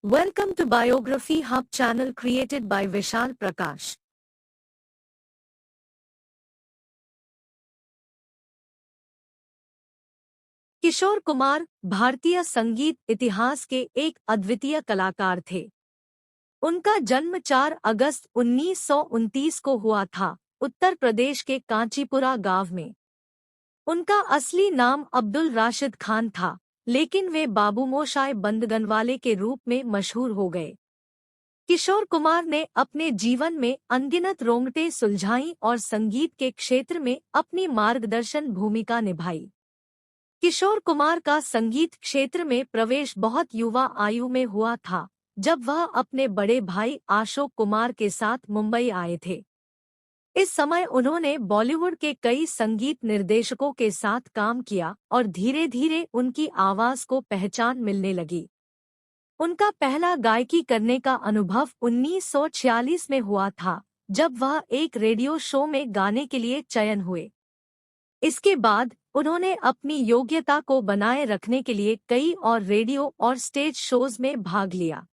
Welcome to Biography Hub channel created by Vishal Prakash. Kishore Kumar भारतीय संगीत इतिहास के एक अद्वितीय कलाकार थे। उनका जन्म 4 अगस्त 1929 को हुआ था, उत्तर प्रदेश के कांचीपुरा गांव में। उनका असली नाम अब्दुल राशिद खान था, लेकिन वे बाबू मोशाय बंदगनवाले के रूप में मशहूर हो गए। किशोर कुमार ने अपने जीवन में अनगिनत रोंगटे सुलझाई और संगीत के क्षेत्र में अपनी मार्गदर्शन भूमिका निभाई। किशोर कुमार का संगीत क्षेत्र में प्रवेश बहुत युवा आयु में हुआ था, जब वह अपने बड़े भाई अशोक कुमार के साथ मुंबई आए थे। इस समय उन्होंने बॉलीवुड के कई संगीत निर्देशकों के साथ काम किया और धीरे धीरे उनकी आवाज को पहचान मिलने लगी। उनका पहला गायकी करने का अनुभव 1946 में हुआ था, जब वह एक रेडियो शो में गाने के लिए चयन हुए। इसके बाद उन्होंने अपनी योग्यता को बनाए रखने के लिए कई और रेडियो और स्टेज शोज में भाग लिया।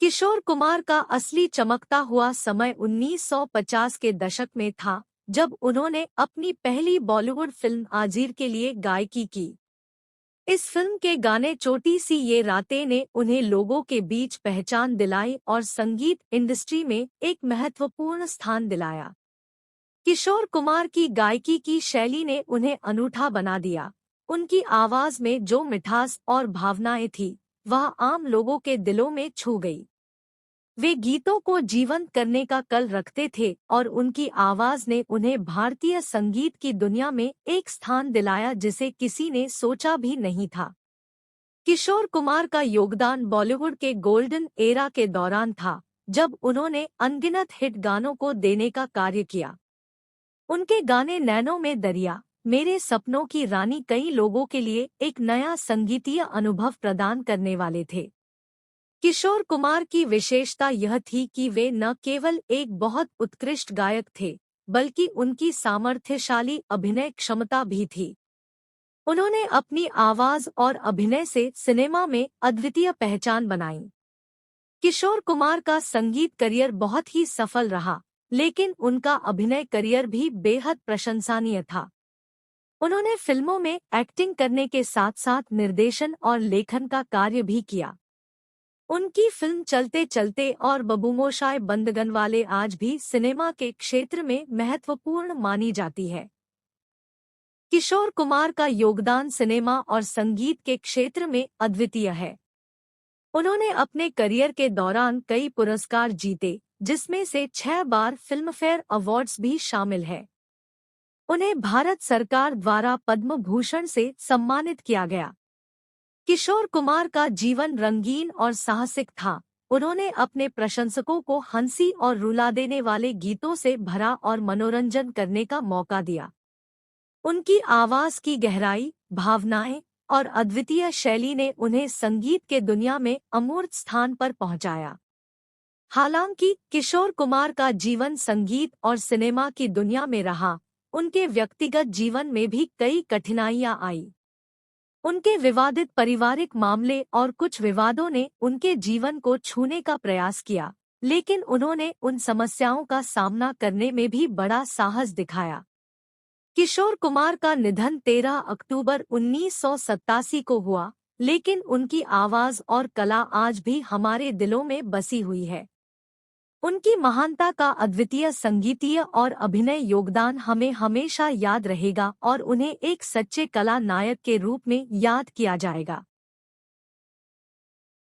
किशोर कुमार का असली चमकता हुआ समय 1950 के दशक में था, जब उन्होंने अपनी पहली बॉलीवुड फिल्म आजीर के लिए गायकी की। इस फिल्म के गाने चोटी सी ये रातें ने उन्हें लोगों के बीच पहचान दिलाई और संगीत इंडस्ट्री में एक महत्वपूर्ण स्थान दिलाया। किशोर कुमार की गायकी की शैली ने उन्हें अनूठा बना दिया। उनकी आवाज में जो मिठास और भावनाएं थी, वह आम लोगों के दिलों में छू गई। वे गीतों को जीवंत करने का कल रखते थे और उनकी आवाज ने उन्हें भारतीय संगीत की दुनिया में एक स्थान दिलाया जिसे किसी ने सोचा भी नहीं था। किशोर कुमार का योगदान बॉलीवुड के गोल्डन एरा के दौरान था, जब उन्होंने अनगिनत हिट गानों को देने का कार्य किया। उनके गाने नैनों में दरिया, मेरे सपनों की रानी कई लोगों के लिए एक नया संगीतीय अनुभव प्रदान करने वाले थे। किशोर कुमार की विशेषता यह थी कि वे न केवल एक बहुत उत्कृष्ट गायक थे, बल्कि उनकी सामर्थ्यशाली अभिनय क्षमता भी थी। उन्होंने अपनी आवाज और अभिनय से सिनेमा में अद्वितीय पहचान बनाई। किशोर कुमार का संगीत करियर बहुत ही सफल रहा, लेकिन उनका अभिनय करियर भी बेहद प्रशंसनीय था। उन्होंने फिल्मों में एक्टिंग करने के साथ साथ निर्देशन और लेखन का कार्य भी किया। उनकी फिल्म चलते चलते और बबूमोशाय बंदगनवाले आज भी सिनेमा के क्षेत्र में महत्वपूर्ण मानी जाती है। किशोर कुमार का योगदान सिनेमा और संगीत के क्षेत्र में अद्वितीय है। उन्होंने अपने करियर के दौरान कई पुरस्कार जीते, जिसमें से 6 बार फिल्मफेयर अवार्ड्स भी शामिल है। उन्हें भारत सरकार द्वारा पद्म भूषण से सम्मानित किया गया। किशोर कुमार का जीवन रंगीन और साहसिक था। उन्होंने अपने प्रशंसकों को हंसी और रुला देने वाले गीतों से भरा और मनोरंजन करने का मौका दिया। उनकी आवाज की गहराई, भावनाएं और अद्वितीय शैली ने उन्हें संगीत के दुनिया में अमूर्त स्थान पर पहुंचाया। हालांकि किशोर कुमार का जीवन संगीत और सिनेमा की दुनिया में रहा, उनके व्यक्तिगत जीवन में भी कई कठिनाइयां आई। उनके विवादित पारिवारिक मामले और कुछ विवादों ने उनके जीवन को छूने का प्रयास किया, लेकिन उन्होंने उन समस्याओं का सामना करने में भी बड़ा साहस दिखाया। किशोर कुमार का निधन 13 अक्टूबर 1987 को हुआ, लेकिन उनकी आवाज और कला आज भी हमारे दिलों में बसी हुई है। उनकी महानता का अद्वितीय संगीतीय और अभिनय योगदान हमें हमेशा याद रहेगा और उन्हें एक सच्चे कला नायक के रूप में याद किया जाएगा।